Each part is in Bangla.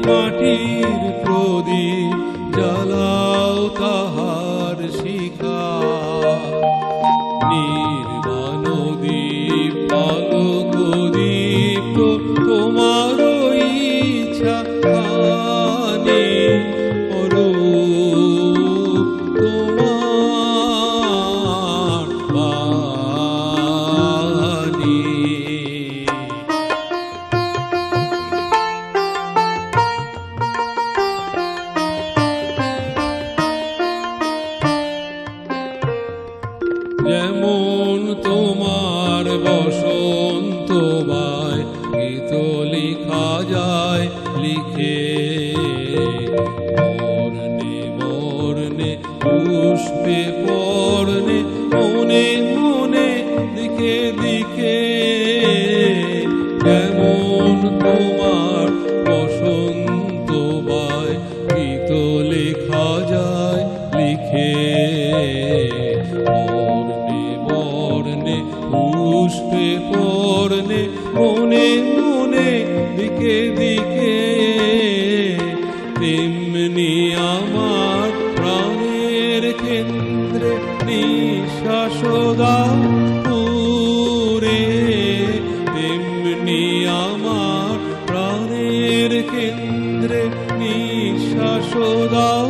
মাটির প্রদীপ জ্বালাও তাহার শিখা, নির্বাণ দ্বীপ আলোক দীপ্ত তোমার ইচ্ছা খানি অরূপ তোমার বাণী। যেমন তোমার বসন্ত বায় গীত লিখা যায় লিখে, বর্ণে বর্ণে পুষ্পে পর্ণে মনে মনে দিকে দিকে, যেমন তোমার বসন্ত বায় গীত লেখা যায় লিখে, পুষ্পে পর্ণে মনে মনে দিকে দিকে, তেমনি আমার প্রাণের কেন্দ্রে নিঃশ্বাস দাও পুরে, তেমনি আমার প্রাণের কেন্দ্রে নিঃশ্বাস দাও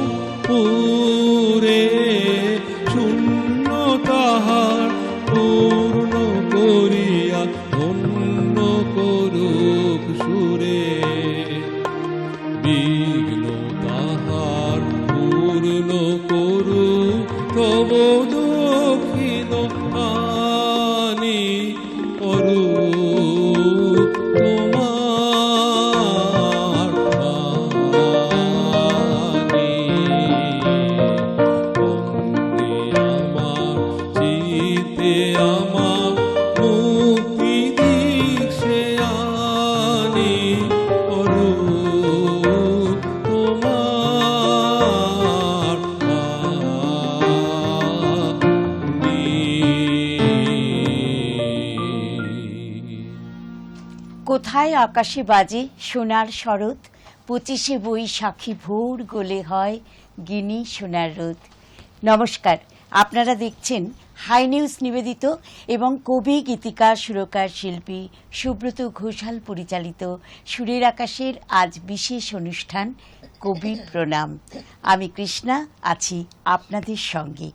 পুরে, শূন্য তাহার পূর্ণ করিয়া ধন্য করুক সুরে, বিঘ্ন তাহার পূর্ণ করুক তব দক্ষিণ আনি অরূপ তোমার বাণী। অঙ্গে আমার চিতে আমার মুক্তি দিশে আনি অরূপ তোমার বাণী। কোথায় আকাশে বাজে সোনার শরৎ, 25শে বৈশাখী ভোর গোলে হয় গিনি সোনার রোদ। নমস্কার, আপনারা দেখছেন হাই নিউজ নিবেদিত এবং কবি গীতিকার সুরকার শিল্পী সুব্রত ঘোষাল পরিচালিত সুরের আকাশের আজ বিশেষ অনুষ্ঠান কবি প্রণাম। আমি কৃষ্ণা আছি আপনাদের সঙ্গে।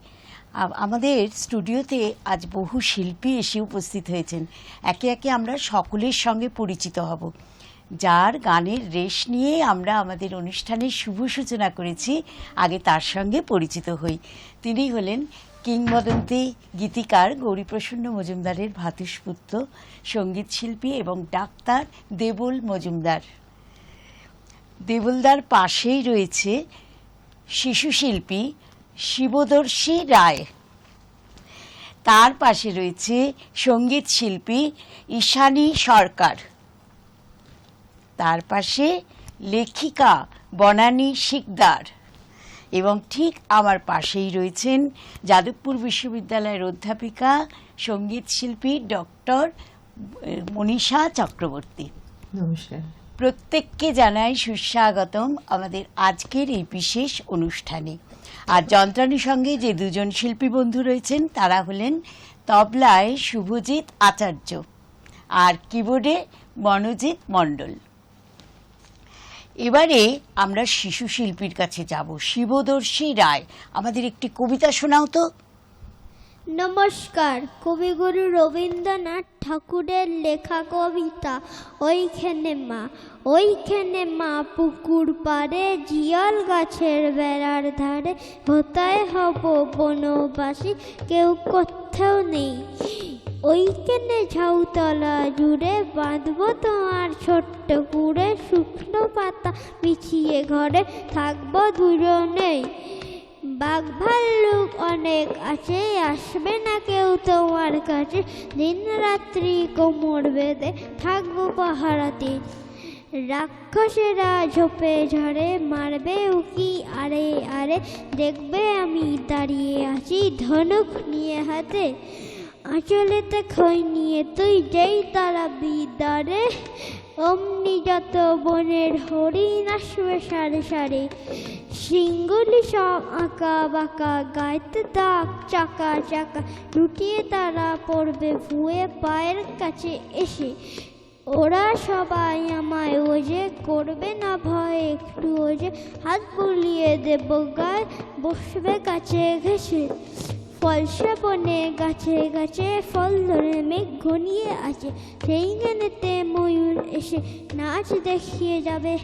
আমাদের স্টুডিওতে আজ বহু শিল্পী এসে উপস্থিত হয়েছেন। একে একে আমরা সকলের সঙ্গে পরিচিত হব। যার গানের রেশ নিয়ে আমরা আমাদের অনুষ্ঠানের শুভ সূচনা করেছি, আগে তার সঙ্গে পরিচিত হই। তিনি হলেন কিংবদন্তি গীতিকার গৌরীপ্রসন্ন মজুমদারের ভ্রাতুষ্পুত্র, সঙ্গীত শিল্পী এবং ডাক্তার দেবল মজুমদার। দেবলদার পাশেই রয়েছে শিশু শিল্পী শিবদর্শী রায়, তার পাশে রয়েছে সঙ্গীত শিল্পী ঈশানী সরকার, তার পাশে লেখিকা বনানী শিকদার এবং ঠিক আমার পাশেই রয়েছেন যাদবপুর বিশ্ববিদ্যালয়ের অধ্যাপিকা সঙ্গীত শিল্পী ডক্টর মনীষা চক্রবর্তী। নমস্কার। প্রত্যেককে জানাই সুস্বাগতম আমাদের আজকের এই বিশেষ অনুষ্ঠানে। আর যন্ত্রাণীর সঙ্গে যে দুজন শিল্পী বন্ধু রয়েছেন তারা হলেন তবলায় শুভজিৎ আচার্য আর কিবোর্ডে মনোজিৎ মণ্ডল। এবারে আমরা শিশু শিল্পীর কাছে যাব। শিবদর্শী রায়, আমাদের একটি কবিতা শোনাও তো। নমস্কার। কবিগুরু রবীন্দ্রনাথ ঠাকুরের লেখা কবিতা ওইখানে মা পুকুর পাড়ে জিয়াল গাছের বেড়ার ধারে, কোথায় হব বনবাসী কেউ কোথাও নেই, ওইখানে ঝাউতলা জুড়ে বাঁধবো তোমার ছোট্ট কুড়ে, শুকনো পাতা বিছিয়ে ঘরে থাকবো দুজনেই, বাঘ ভাল্লুক অনেক আছে আসবে না কেউ তোমার কাছে, দিন রাত্রি কোমর বেঁধে থাকবো পাহারাতে, রাক্ষসেরা ঝোপে ঝড়ে মারবে উকি আরে আরে, দেখবে আমি দাঁড়িয়ে আছি ধনুক নিয়ে হাতে, আঁচলেতে খই নিয়ে তুই যেই তারা বিদারে, অমনি যত বনের হরিণ আসবে সারে সারে, সিংগুলি সব আঁকা বাঁকা, গাইতে দাগ চাকা চাকা, লুটিয়ে তারা পড়বে ভুয়ে পায়ের কাছে এসে। ওরা সবাই আমায় ওজে, করবে না ভয় একটু ওজে, হাত বুলিয়ে দেব গায়ে, বসবে কাছে ঘেসে। ফলসা বনে গাছে গাছে, ফল ধরে মেঘ ঘনিয়ে আছে, সেই গানেতে ময়ূর এসে নাচ দেখিয়ে যাবে।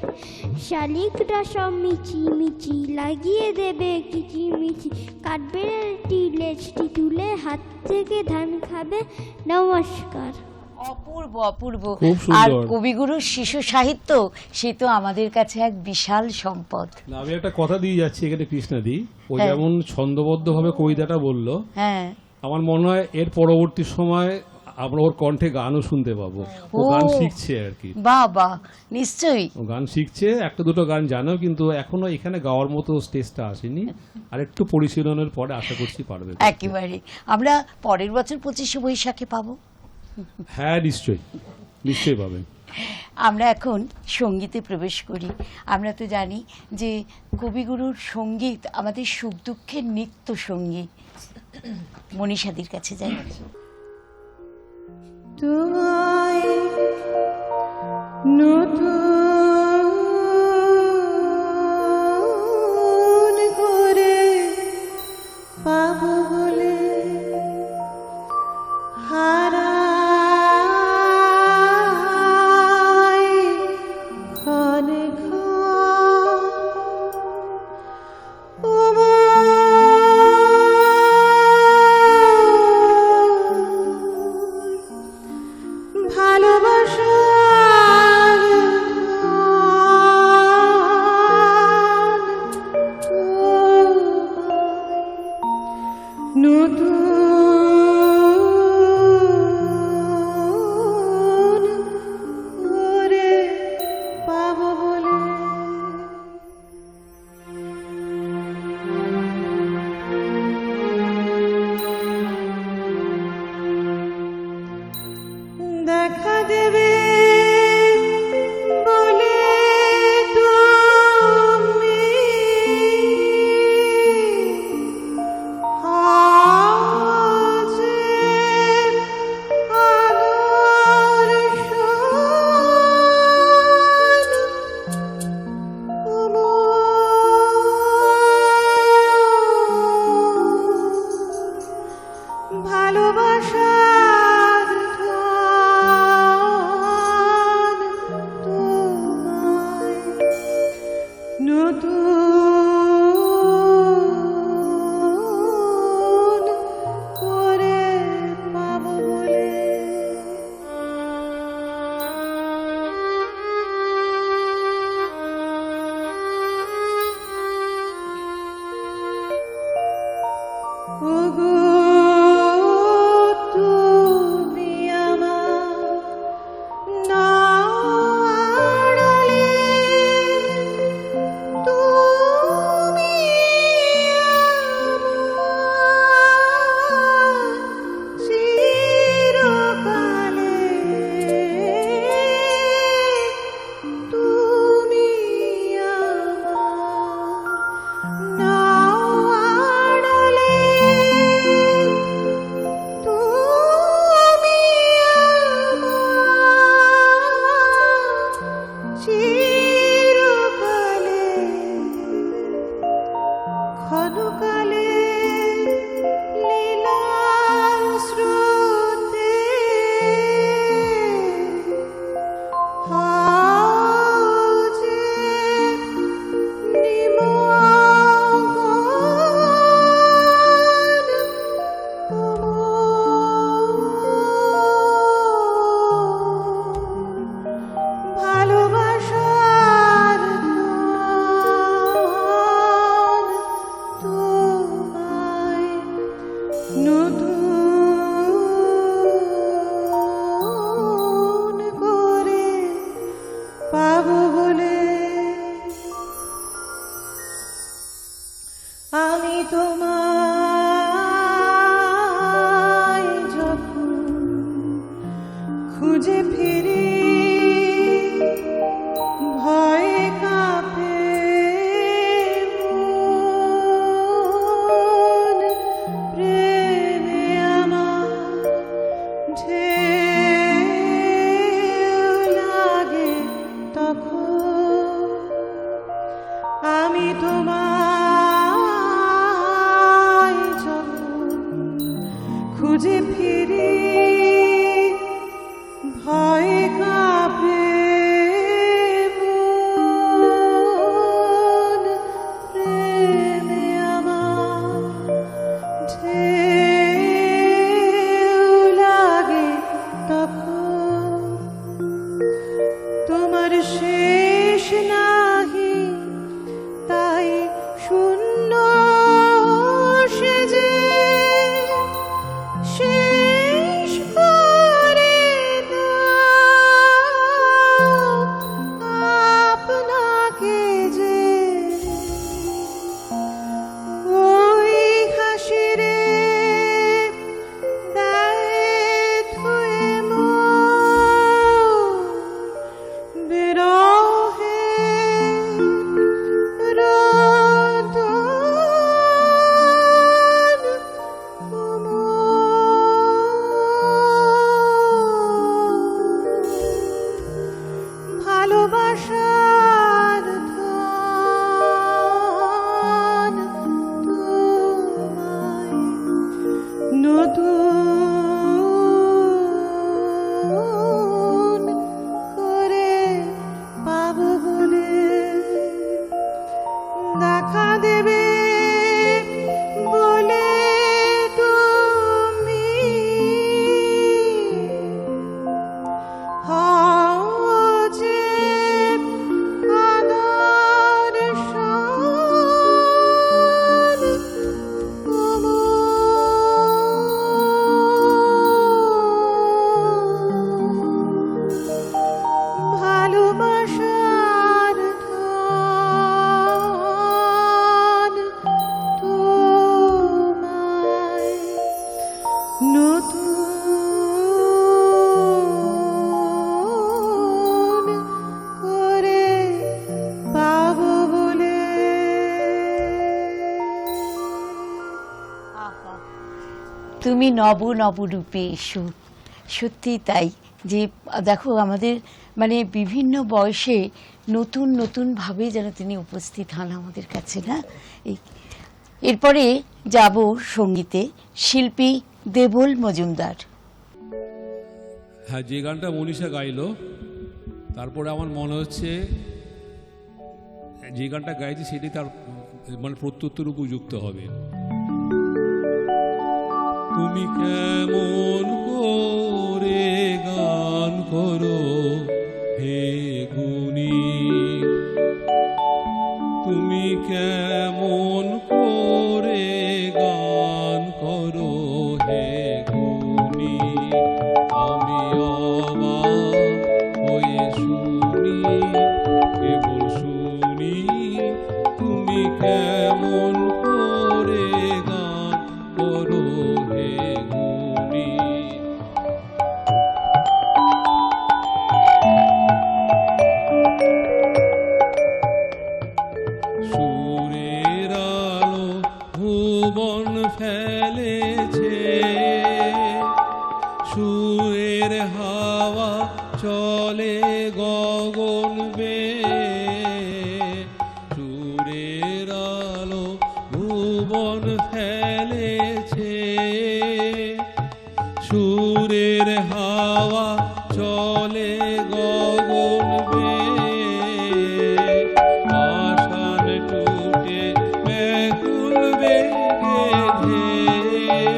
শালিকরা সব মিচি মিচি লাগিয়ে দেবে কিচিমিচি, কাটবে লেজটি তুলে, হাত থেকে ধান খাবে। নমস্কার। অপূর্ব অপূর্ব। খুব সুন্দর। আর কবিগুরুর শিশু সাহিত্য সে তো আমাদের কাছে এক বিশাল সম্পদ। না, আমি একটা কথা দিয়ে যাচ্ছি এখানে কৃষ্ণাদি, ও হ্যাঁ। যেমন ছন্দবদ্ধভাবে কবিতাটা বললো, হ্যাঁ, আমার মনে হয় এর পরবর্তী সময় আমরা ওর কণ্ঠে গানও শুনতে পাবো। ও গান ও। শিখছে আর কি, বাহ বাহ, নিশ্চয়ই। ও গান শিখছে, একটা দুটো গান জানেও, কিন্তু এখনো এখানে গাওয়ার মতো স্টেজটা আসেনি। আর একটু পরিশীলনের পরে আশা করছি পারবে। একেবারে আমরা পরের বছর 25শে বৈশাখে পাবো। হ্যাঁ, নিশ্চয়ই নিশ্চয়ই পাবেন। আমরা এখন সঙ্গীতে প্রবেশ করি। আমরা তো জানি যে কবিগুরুর সঙ্গীত আমাদের সুখ দুঃখের নিত্য সঙ্গী। মনীষাদির কাছে যাই। তোমায় নতুন করে পাবো বলে হারাই ক্ষণে ভালোবাসা নতুন করে পাবো বলে দেখা দেবে বলে তুমি আজ আদর্শন ভালোবাসার ধন তোমায় নতুন করে পাবো বলে ওগো তুমি আমার নাড়ালে, তুমি আমার চিরকালে, তুমি আমার নাড়ালে, তুমি আমার চিরকালে, ক্ষণকালে লীলা স্রোতে আজ নিমগ্ন ভালোবাসার ধন তোমায় নতুন করে পাবো বলে আমি তোমায় যখন খুঁজে ফিরি আমি তোমায় যখন খুঁজে ফিরি ভয় কাঁপে মন, প্রেমে আমার ঢেউ লাগে তখন তোমার শেষ নাহি তাই শূন্য সেজে শেষ করে দাও আপনাকে যে ওই হাসিরে দেয় ধুয়ে মন বিরহে রোদন ভালোবাসার ধন তোমায় নতুন করে পাবো বলে দেখা দেবে বলে তুমি হও যে আদর্শন ভালোবাসার ধন তোমায় নতুন করে পাবো বলে। আহা, তুমি নব নব রূপে এসো। সত্যি তাই যে দেখো আমাদের মানে বিভিন্ন বয়সে নতুন নতুন ভাবে যেন তিনি উপস্থিত হন আমাদের কাছে না। এরপরে যাব সঙ্গীতে, শিল্পী দেবল মজুমদার। হ্যাঁ, যে গানটা মনীষা গাইলো তারপরে আমার মনে হচ্ছে যে গানটা গাইছে সেটি তার মানে প্রত্যুত্তর উপযুক্ত হবে। তুমি কেমন করে গান করো হে গুণী, তুমি কেমন করে গান করো হে গুণী, আমি অবাক হয়ে শুনি, কেবল শুনি তুমি কেমন করে গান করো হে গুণী। সুরের আলো ভুবন ফেলেছে, সুরের হাওয়া চলে গগন বেয়ে, সুরের আলো ভুবন ফেলেছে, সুরের হাওয়া চলে গগন বেয়ে, আশান টুটে ব্যাকুল বেগে ধেয়ে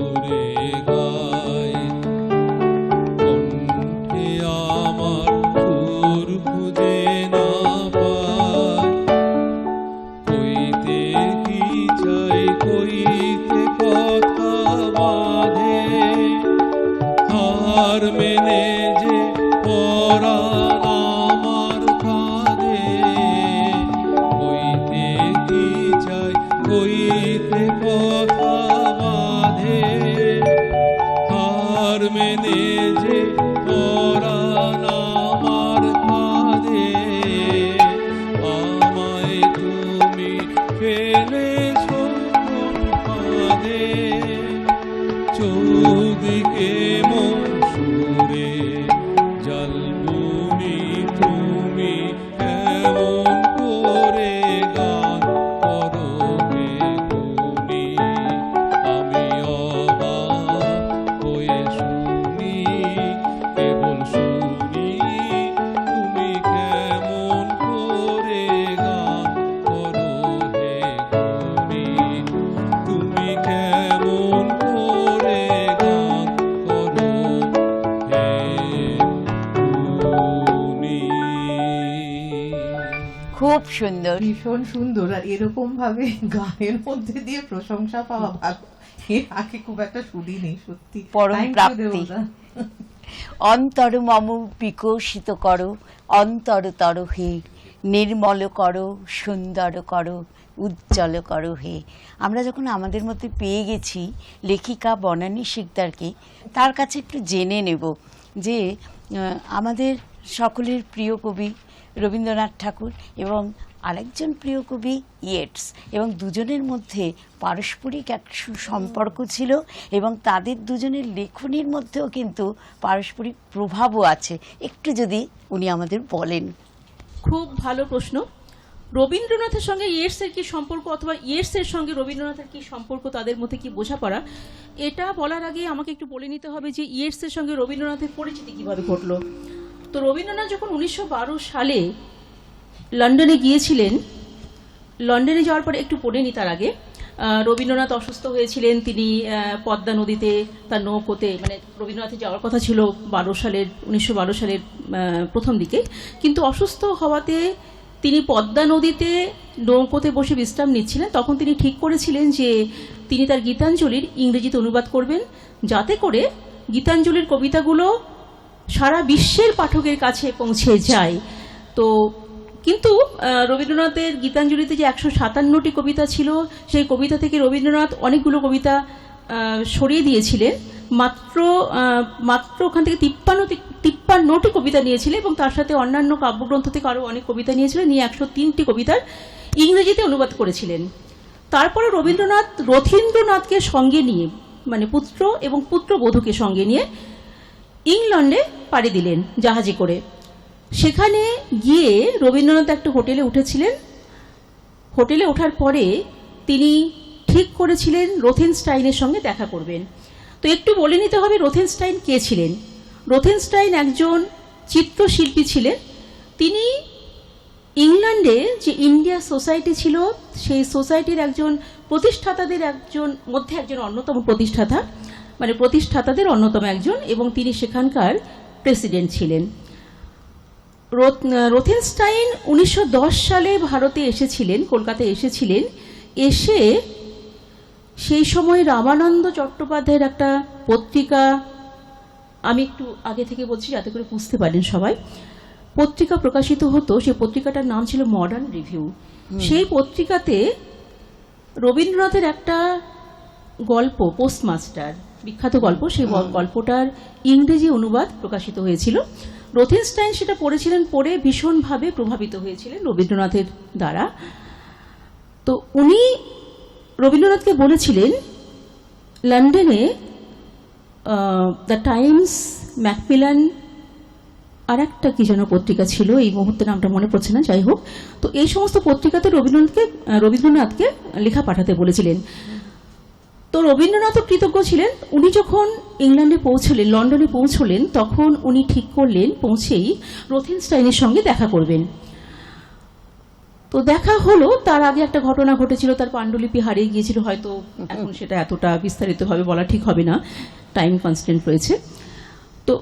সুরে গায়, কণ্ঠে আমার সুর খুঁজে না পায়, কইতে কি চাই কইতে কথা বাঁধে, হার মেনে যে পরাণ আমার কাঁধে, কইতে কি চাই কইতে কথা বাঁধে, হার মেনে যে পরাণ আমার কাঁধে, আমায় তুমি ফেলেছো কোন ফাঁদে, চৌদিকে মন সুরে জলবুনি তুমি কেমন করে গান করো হে গুণী, আমি অবাক হয়ে শুনি, কেবল শুনি তুমি কেমন করে গান করো হে গুণী, তুমি কেমন করে গান করো হে গুণী। খুব সুন্দর। ভীষণ সুন্দর, আর এরকম ভাবে গানের মধ্যে দিয়ে প্রশংসা পাওয়া ভালো, এর আগে খুব একটা শুনিনি সত্যি। পরম Thank you, প্রাপ্তি। দেবদা। অন্তর মম বিকশিত করো, অন্তরতর হে, নির্মল করো, সুন্দর করো, উজ্জ্বল করো হে। আমরা যখন আমাদের মধ্যে পেয়ে গেছি লেখিকা বনানী শিকদারকে, তার কাছে একটু জেনে নেব যে আমাদের সকলের প্রিয় কবি রবীন্দ্রনাথ ঠাকুর এবং আরেকজন প্রিয় কবি ইয়েটস, এবং দুজনের মধ্যে পারস্পরিক এক সুসম্পর্ক ছিল, এবং তাদের দুজনের লেখনীর মধ্যেও কিন্তু পারস্পরিক প্রভাবও আছে। একটু যদি উনি আমাদের বলেন। খুব ভালো প্রশ্ন। রবীন্দ্রনাথের সঙ্গে ইয়েটসের কি সম্পর্ক, অথবা ইয়েটসের সঙ্গে রবীন্দ্রনাথের কি সম্পর্ক, তাদের মধ্যে কি বোঝাপড়া, এটা বলার আগে আমাকে একটু বলে নিতে হবে যে ইয়েটসের সঙ্গে রবীন্দ্রনাথের পরিচিতি কিভাবে ঘটলো। তো রবীন্দ্রনাথ যখন 1912 সালে লন্ডনে গিয়েছিলেন, লন্ডনে যাওয়ার পরে একটু পড়ে নি তার আগে, রবীন্দ্রনাথ অসুস্থ হয়েছিলেন। তিনি পদ্মা নদীতে তার নৌকোতে, মানে রবীন্দ্রনাথের যাওয়ার কথা ছিল 1912 সালের প্রথম দিকে, কিন্তু অসুস্থ হওয়াতে তিনি পদ্মা নদীতে নৌকোতে বসে বিশ্রাম নিচ্ছিলেন। তখন তিনি ঠিক করেছিলেন যে তিনি তার গীতাঞ্জলির ইংরেজিতে অনুবাদ করবেন, যাতে করে গীতাঞ্জলির কবিতাগুলো সারা বিশ্বের পাঠকের কাছে পৌঁছে যায়। তো কিন্তু রবীন্দ্রনাথের গীতাঞ্জলিতে যে 157টি কবিতা ছিল, সেই কবিতা থেকে রবীন্দ্রনাথ অনেকগুলো কবিতা সরিয়ে দিয়েছিলেন, মাত্র ওখান থেকে 53টি কবিতা নিয়েছিলেন, এবং তার সাথে অন্যান্য কাব্যগ্রন্থ থেকে আরও অনেক কবিতা নিয়েছিলেন, নিয়ে 103টি কবিতার ইংরেজিতে অনুবাদ করেছিলেন। তারপরে রবীন্দ্রনাথ রথীন্দ্রনাথকে সঙ্গে নিয়ে, মানে পুত্র এবং পুত্রবধূকে সঙ্গে নিয়ে ইংল্যান্ডে পাড়ি দিলেন জাহাজে করে। সেখানে গিয়ে রবীন্দ্রনাথ একটা হোটেলে উঠেছিলেন। হোটেলে ওঠার পরে তিনি ঠিক করেছিলেন রোথেনস্টাইনের সঙ্গে দেখা করবেন। তো একটু বলে নিতে হবে রোথেনস্টাইন কে ছিলেন। রোথেনস্টাইন একজন চিত্রশিল্পী ছিলেন। তিনি ইংল্যান্ডে যে ইন্ডিয়া সোসাইটি ছিল, সেই সোসাইটির একজন প্রতিষ্ঠাতাদের মধ্যে একজন অন্যতম প্রতিষ্ঠাতা, মানে প্রতিষ্ঠাতাদের অন্যতম একজন, এবং তিনি সেখানকার প্রেসিডেন্ট ছিলেন। রোথেনস্টাইন 1910 সালে ভারতে এসেছিলেন, কলকাতায় এসেছিলেন। এসে সেই সময় রামানন্দ চট্টোপাধ্যায়ের একটা পত্রিকা, আমি একটু আগে থেকে বলছি যাতে করে বুঝতে পারেন সবাই, পত্রিকা প্রকাশিত হতো। সেই পত্রিকাটার নাম ছিল মডার্ন রিভিউ। সেই পত্রিকাতে রবীন্দ্রনাথের একটা গল্প, পোস্টমাস্টার, বিখ্যাত গল্প, সেই গল্পটার ইংরেজি অনুবাদ প্রকাশিত হয়েছিল। রোথেনস্টাইন সেটা পড়েছিলেন, পড়ে ভীষণভাবে প্রভাবিত হয়েছিলেন রবীন্দ্রনাথের দ্বারা। তো উনি রবীন্দ্রনাথকে বলেছিলেন লন্ডনে দ্য টাইমস, ম্যাকমিলান, আর একটা কি যেন পত্রিকা ছিল, এই মুহূর্তে নামটা মনে পড়ছে না, যাই হোক। তো এই সমস্ত পত্রিকাতে রবীন্দ্রনাথকে লেখা পাঠাতে বলেছিলেন। তো রবীন্দ্রনাথও কৃতজ্ঞ ছিলেন। উনি যখন ইংল্যান্ডে পৌঁছলেন, লন্ডনে পৌঁছলেন, তখন উনি ঠিক করলেন পৌঁছেই রোথেনস্টাইনের সঙ্গে দেখা করবেন। তো দেখা হলো, তার আগে একটা ঘটনা ঘটেছিল, তার পাণ্ডুলিপি হারিয়ে গিয়েছিল, হয়তো এখন সেটা এতটা বিস্তারিতভাবে বলা ঠিক হবে না, টাইম কনস্ট্যান্ট রয়েছে। তো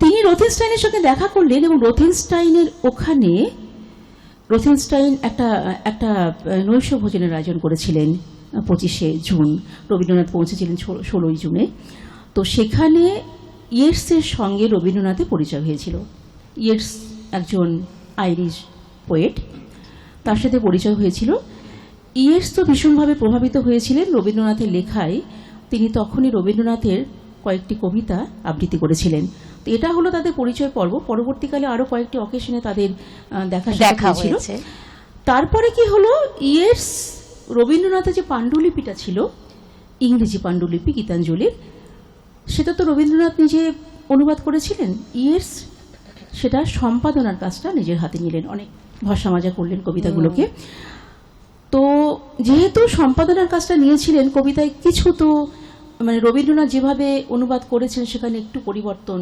তিনি রথেনস্টাইনের সঙ্গে দেখা করলেন এবং রথেনস্টাইনের ওখানে রথেনস্টাইন একটা নৈশ ভোজনের আয়োজন করেছিলেন 25শে জুন। রবীন্দ্রনাথ পৌঁছেছিলেন 16ই জুনে। তো সেখানে ইয়েটসের সঙ্গে রবীন্দ্রনাথের পরিচয় হয়েছিল। ইয়েটস একজন আইরিশ পোয়েট, তার সাথে পরিচয় হয়েছিল। ইয়েটস তো ভীষণভাবে প্রভাবিত হয়েছিলেন রবীন্দ্রনাথের লেখায়। তিনি তখনই রবীন্দ্রনাথের কয়েকটি কবিতা আবৃত্তি করেছিলেন। তো এটা হলো তাদের পরিচয় পর্ব। পরবর্তীকালে আরো কয়েকটি অকেশনে তাদের দেখা হয়েছিল। তারপরে কি হলো, ইয়েটস রবীন্দ্রনাথের যে পাণ্ডুলিপিটা ছিল, ইংরেজি পাণ্ডুলিপি গীতাঞ্জলির, সেটা তো রবীন্দ্রনাথ নিজে অনুবাদ করেছিলেন। ইয়েটস সেটা সম্পাদনার কাজটা নিজের হাতে নিলেন, অনেক ভাষা মাজা করলেন কবিতাগুলোকে। তো যেহেতু সম্পাদনার কাজটা নিয়েছিলেন, কবিতায় কিছু তো মানে রবীন্দ্রনাথ যেভাবে অনুবাদ করেছেন সেখানে একটু পরিবর্তন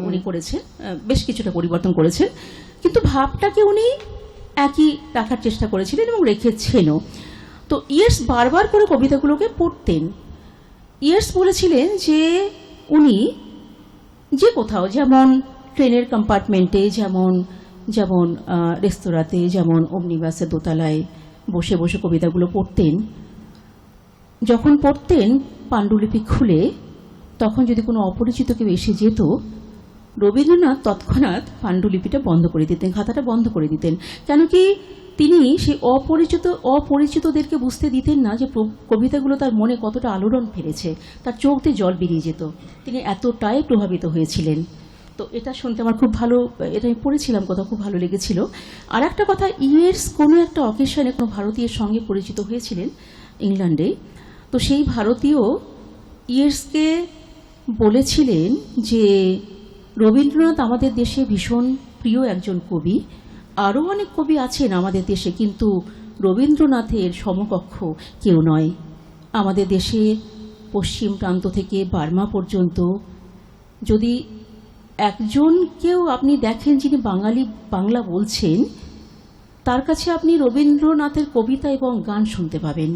উনি করেছেন, বেশ কিছুটা পরিবর্তন করেছেন, কিন্তু ভাবটাকে উনি একই রাখার চেষ্টা করেছিলেন এবং রেখেছেনও। তো ইয়েটস বারবার করে কবিতাগুলোকে পড়তেন। ইয়েটস বলেছিলেন যে উনি যে কোথাও, যেমন ট্রেনের কম্পার্টমেন্টে, যেমন রেস্তোরাঁতে, যেমন অমনিবাসের দোতলায় বসে বসে কবিতাগুলো পড়তেন। যখন পড়তেন পাণ্ডুলিপি খুলে, তখন যদি কোনো অপরিচিত কেউ এসে যেত, রবীন্দ্রনাথ তৎক্ষণাৎ পাণ্ডুলিপিটা বন্ধ করে দিতেন, খাতাটা বন্ধ করে দিতেন। কেন কি তিনি সেই অপরিচিতদেরকে বুঝতে দিতেন না যে কবিতাগুলো তার মনে কতটা আলোড়ন ফেলেছে, তার চোখ দিয়ে জল বেরিয়ে যেত। তিনি এতটাই প্রভাবিত হয়েছিলেন। তো এটা শুনতে আমার খুব ভালো, এটা আমি পড়েছিলাম কোথাও, খুব ভালো লেগেছিল। আর একটা কথা, ইয়েটস কোনো একটা অকেশনে কোনো ভারতীয়ের সঙ্গে পরিচিত হয়েছিলেন ইংল্যান্ডে। তো সেই ভারতীয় ইয়েটসকে বলেছিলেন যে রবীন্দ্রনাথ আমাদের দেশে ভীষণ প্রিয় একজন কবি, আরও অনেক কবি আছেন আমাদের দেশে, কিন্তু রবীন্দ্রনাথের সমকক্ষ কেউ নয়। আমাদের দেশে পশ্চিম প্রান্ত থেকে বার্মা পর্যন্ত যদি একজনকেও আপনি দেখেন যিনি বাংলা বলছেন, তার কাছে আপনি রবীন্দ্রনাথের কবিতা এবং গান শুনতে পাবেন।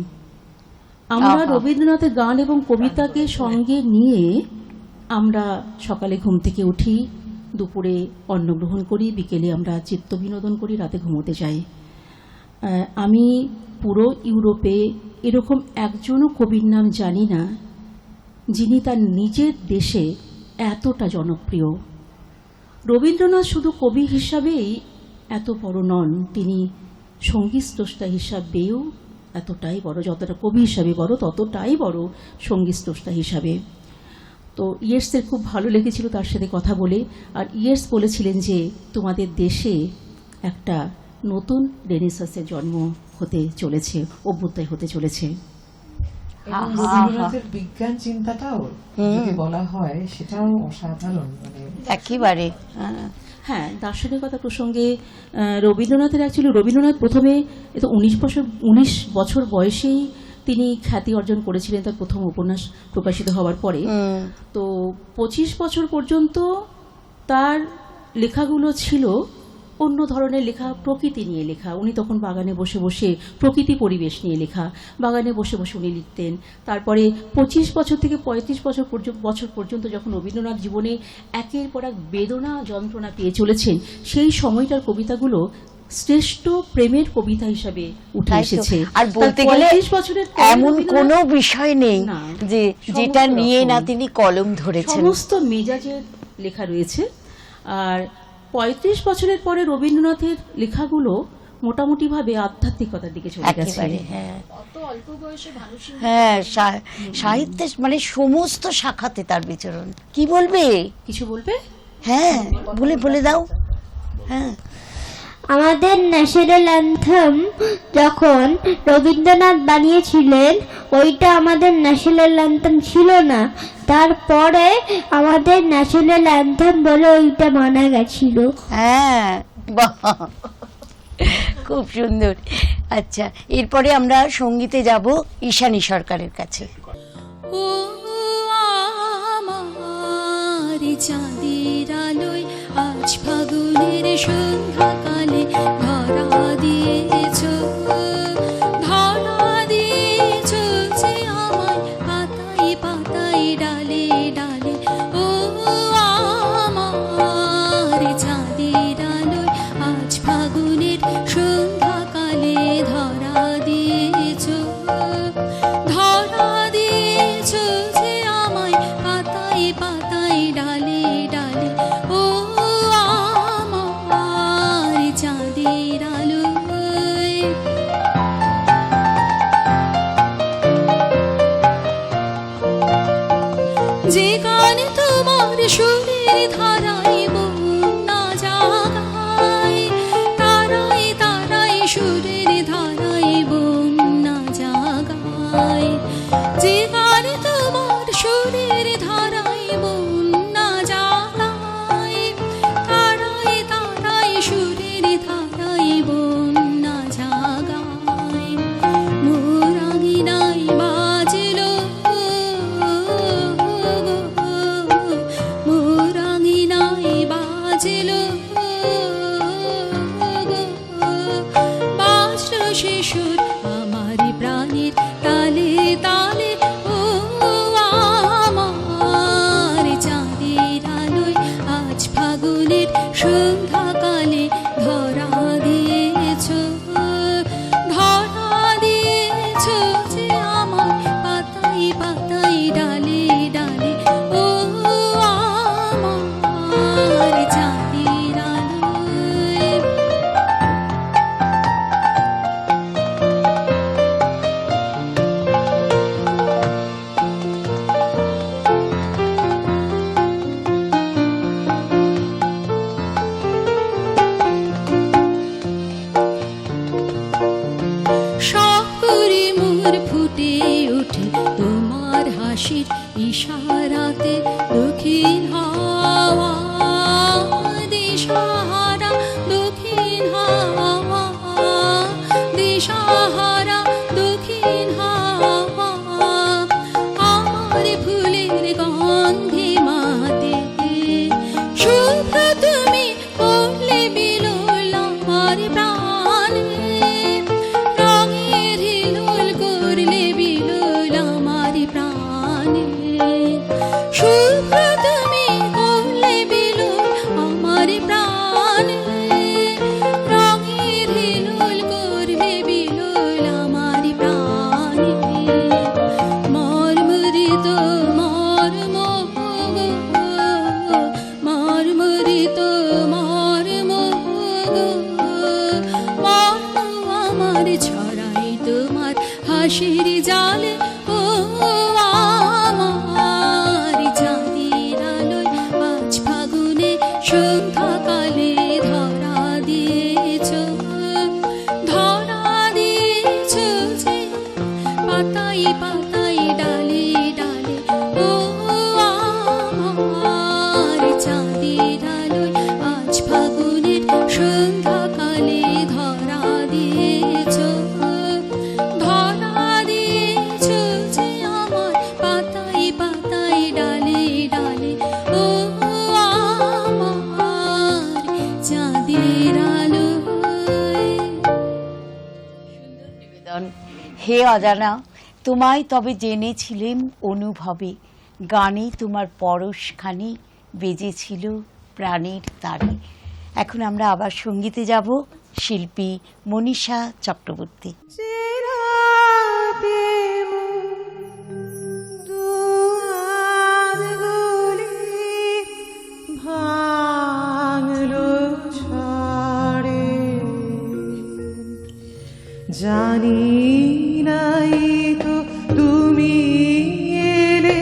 আমরা রবীন্দ্রনাথের গান এবং কবিতাকে সঙ্গে নিয়ে আমরা সকালে ঘুম থেকে উঠি, দুপুরে অন্ন গ্রহণ করি, বিকেলে আমরা চিত্ত বিনোদন করি, রাতে ঘুমোতে যাই। আমি পুরো ইউরোপে এরকম একজনও কবির নাম জানি না যিনি তার নিজের দেশে এতটা জনপ্রিয়। রবীন্দ্রনাথ শুধু কবি হিসাবেই এত বড় নন, তিনি সঙ্গীত স্রষ্টা হিসাবেও এতটাই বড়, যতটা কবি হিসাবে বড় ততটাই বড় সঙ্গীত স্রষ্টা হিসাবে। তো ইয়েটসের খুব ভালো লেগেছিল তার সাথে কথা বলে। আর ইয়েটস বলেছিলেন যে তোমাদের দেশে একটা নতুন রেনেসাঁসের জন্ম হতে চলেছে, অভ্যুদয় হতে চলেছে। এবং রবীন্দ্রনাথের বিজ্ঞান চিন্তাটাও যদি বলা হয় সেটাও অসাধারণ, মানে একেবারে। হ্যাঁ, দার্শনিকতা প্রসঙ্গে রবীন্দ্রনাথ প্রথমে তো 19 বছর বয়সেই তিনি খ্যাতি অর্জন করেছিলেন তার প্রথম উপন্যাস প্রকাশিত হওয়ার পরে। তো 25 বছর পর্যন্ত তার লেখাগুলো ছিল অন্য ধরনের লেখা, প্রকৃতি নিয়ে লেখা। উনি তখন বাগানে বসে বসে প্রকৃতি পরিবেশ নিয়ে লেখা, বাগানে বসে বসে উনি লিখতেন। তারপরে 25 বছর থেকে 35 বছর পর্যন্ত যখন রবীন্দ্রনাথ জীবনে একের পর এক বেদনা যন্ত্রণা পেয়ে চলেছেন, সেই সময়টার কবিতাগুলো শ্রেষ্ঠ প্রেমের কবিতা হিসাবে উঠে এসেছে। আর বলতে গেলে এমন কোনো বিষয় নেই যে যেটা নিয়ে না তিনি কলম ধরেছেন, সমস্ত মেজাজের লেখা রয়েছে। আর 35 বছরের পরে রবীন্দ্রনাথের লেখাগুলো মোটামুটি ভাবে আধ্যাত্মিকতার দিকে চলে গেছে। হ্যাঁ, সাহিত্যে মানে সমস্ত শাখাতে তার বিচরণ। কি বলবে? কিছু বলবে? হ্যাঁ, বলে দাও। হ্যাঁ, আমাদের ন্যাশনাল অ্যান্থেম যখন রবীন্দ্রনাথ বানিয়েছিলেন, ওইটা আমাদের ন্যাশনাল অ্যান্থেম ছিল না। তারপরে আমাদের ন্যাশনাল অ্যান্থেম বলে ওইটা মানা গেছিল। হ্যাঁ, বাহ, খুব সুন্দর। আচ্ছা, এরপরে আমরা সঙ্গীতে যাব ঈশানী সরকারের কাছে। ও আমার চাঁদের আলোয় আজ ফাগুনের সন্ধ্যাকালে ধরা দিয়েছ সুরের ধারায় বন্যা জাগায়, তারাই তারাই সুরের ধারায় বন্যা জাগায়। যে গান তোমার সুরের ধারায় বন্যা জাগায়, তারাই তারাই সুরের ধারায় বন্যা জাগায়। মোর আঙিনায় বাজলো, মোর আঙিনায় বাজলো, বাজলো শিশুর আমার প্রাণের তালে তালে। ও আমার চাঁদের আলোয় আজ ফাগুনের সন্ধ্যাকালে ধরা দিয়েছ, ধরা দিয়েছ যে আমার পাতায় পাতায় ডালে ডালে। ও আমার চাঁদের আলোয়। শহরে মোর ফুটে ওঠে তোমার হাসির ইশারাতে, দক্ষিণ হাওয়া দিশাহারা, দক্ষিণ হাওয়া দিশাহারা, দক্ষিণ হাওয়া আমার ফুলের গন্ধে মাতে। শুভ্র তুমি করলে বিলোল আমার প্রাণে, রঙের হিলোল করলে বিলোল আমার প্রাণে। শুভ্র তুমি করলে বিলোল আমার প্রাণে, রঙের হিলোল করলে বিলোল আমার প্রাণে। মর্মরিত মর্ম, মর্মরিত মর্ম, মর্ম আমার ছড়াই তোমার হাসির জালে। ও আমার চাঁদের আলোয় আজ ফাগুনে সন্ধ্যাকালে ধরা দিয়েছ, ধরা দিয়েছ যে পাতায় পাতায় ডালে ডালে। ও আমার চাঁদের আলোয় আজ ফাগুনের সন্ধ্যাকালে ধরা দিয়েছ, ধরা দিয়েছ যে আমার পাতায় পাতায় ডালে ডালে। ও আমার চাঁদের আলোয়। নিবেদন। হে অজানা, তোমায় তবে জেনেছিলেম অনুভবে, গানে তোমার পরশখানি বেজেছিল প্রাণের তারে। এখন আমরা আবার সঙ্গীতে যাব, শিল্পী মনীষা চক্রবর্তী। জানি নাই তো তুমি এলে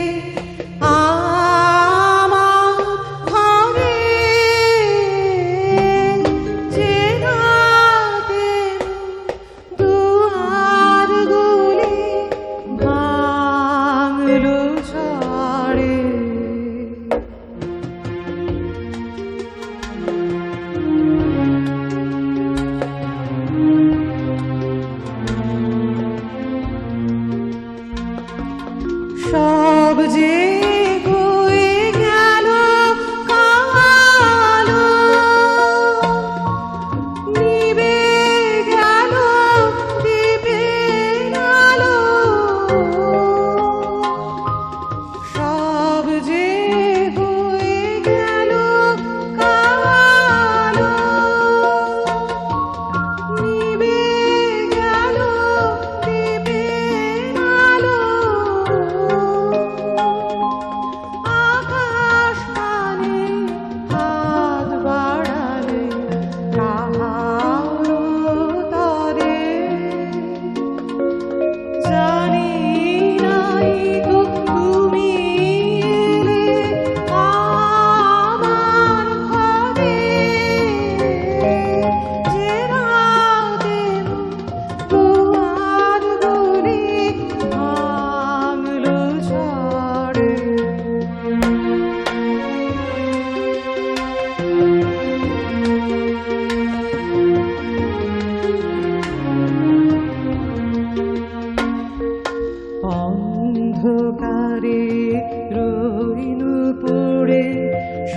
আমার ঘরে, যে রাতে দুয়ার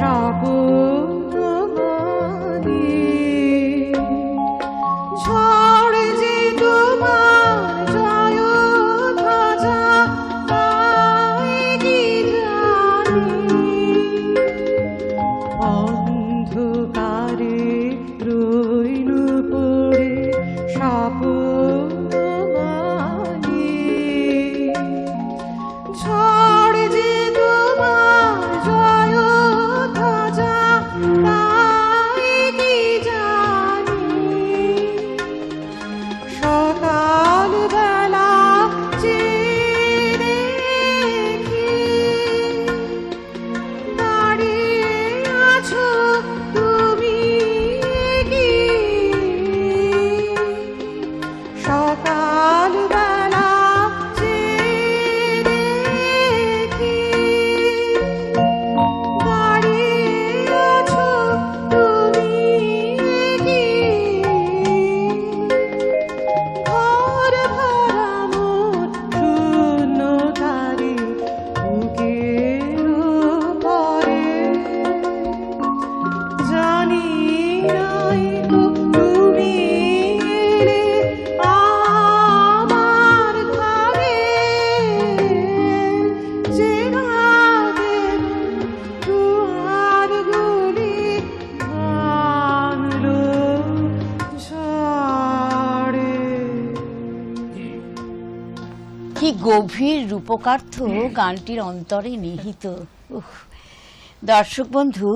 স্বপ্ন মানে ঝড় যে তোমার জয় ধ্বজা তাই কি জানি অন্ধকারে রইল পড়ে স্বপ্ন মানে ঝড় যে তোমার জয় ধ্বজা তাই কি জানি সকাল বেলা চেয়ে দেখি দাঁড়িয়ে আছো তুমি কি সকাল বেলা চেয়ে দেখি দাঁড়িয়ে আছো তুমি কি ঘর ভরা মন শূন্য তারে বুকের উপরে জানি নাই গো তুমি এলে আমার ঘরে যে রাতের দুয়ারগুলি ভাঙলো ঝড়ে। কি গভীর রূপকার্থ গানটির অন্তরে নিহিত। উহ। দর্শক বন্ধু,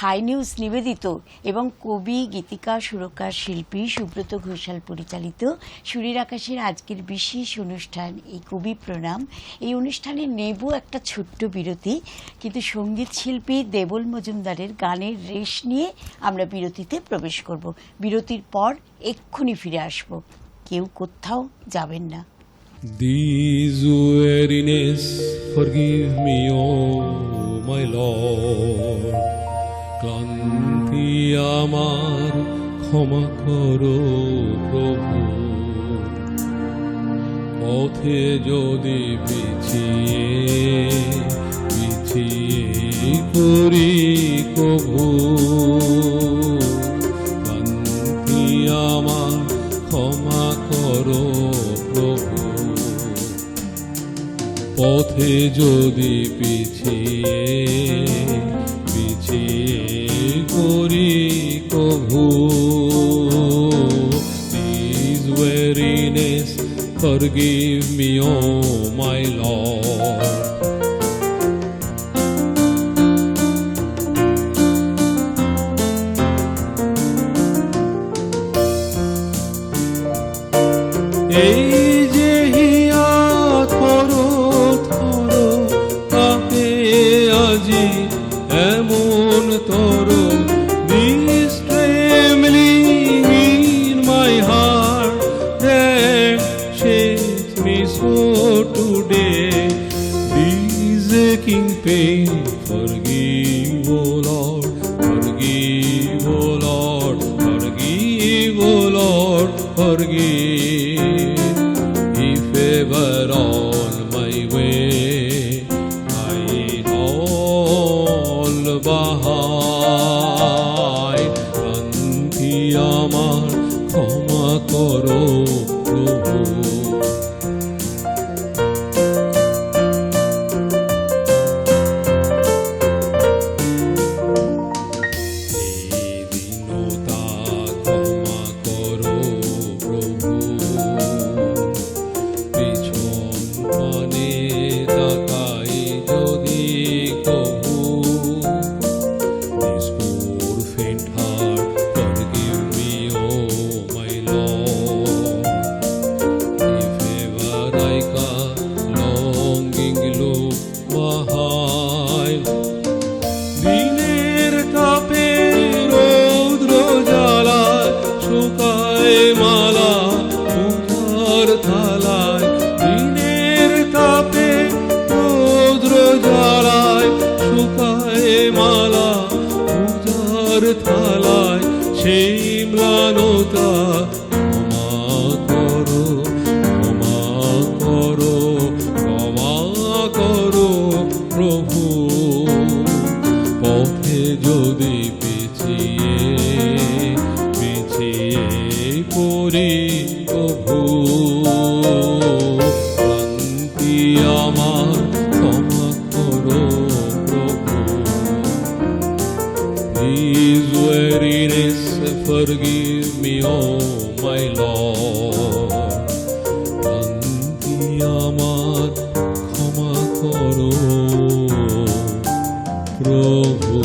হাই নিউজ নিবেদিত এবং কবি, গীতিকা, সুরকার, শিল্পী সুব্রত ঘোষাল পরিচালিত সুরের আকাশের আজকের বিশেষ অনুষ্ঠান এই কবি প্রণাম। এই অনুষ্ঠানে নেব একটা ছোট্ট বিরতি, কিন্তু সঙ্গীত শিল্পী দেবল মজুমদারের গানের রেশ নিয়ে আমরা বিরতিতে প্রবেশ করব। বিরতির পর এক্ষুনি ফিরে আসব, কেউ কোথাও যাবেন না। These weariness, forgive me, oh my Lord. ক্লান্তি আমার ক্ষমা করো প্রভু। পথে যদি পিছিয়ে করি কভু, ক্লান্তি আমার ক্ষমা করো প্রভু। পথে যদি পিছিয়ে করি কভু, These weariness, forgive me, oh my Lord. এই যে হিয়া থরো থরো কাঁপে আজি এমন তর, This trembling in my heart that shakes me so today. This aching pain, forgive, oh Lord, forgive, oh Lord, forgive, oh Lord, forgive. If ever on my way I all behind, ক্লান্তি আমার ক্ষমা করো প্রভু। এই দীনতা ক্ষমা করো প্রভু। পিছন পানে তাকাই যদি কভু, This poor faint heart, forgive me, oh my Lord. If ever I cast longing look behind, দিনের তাপে রৌদ্র জ্বালায় শুকায় মালা মুখার থালায়। দিনের তাপে রৌদ্র জ্বালায় শুকায় মালা পূজার থালায়। সেই ম্লানতা ক্ষমা করো, ক্ষমা করো, ক্ষমা করো প্রভু। পথে যদি পিছিয়ে পিছিয়ে পড়ি প্রভু, ক্রান্তি আমার ক্ষমা করো প্রভু। His weariness forgive me, oh my Lord. ক্রান্তি আমার ক্ষমা করো প্রভু।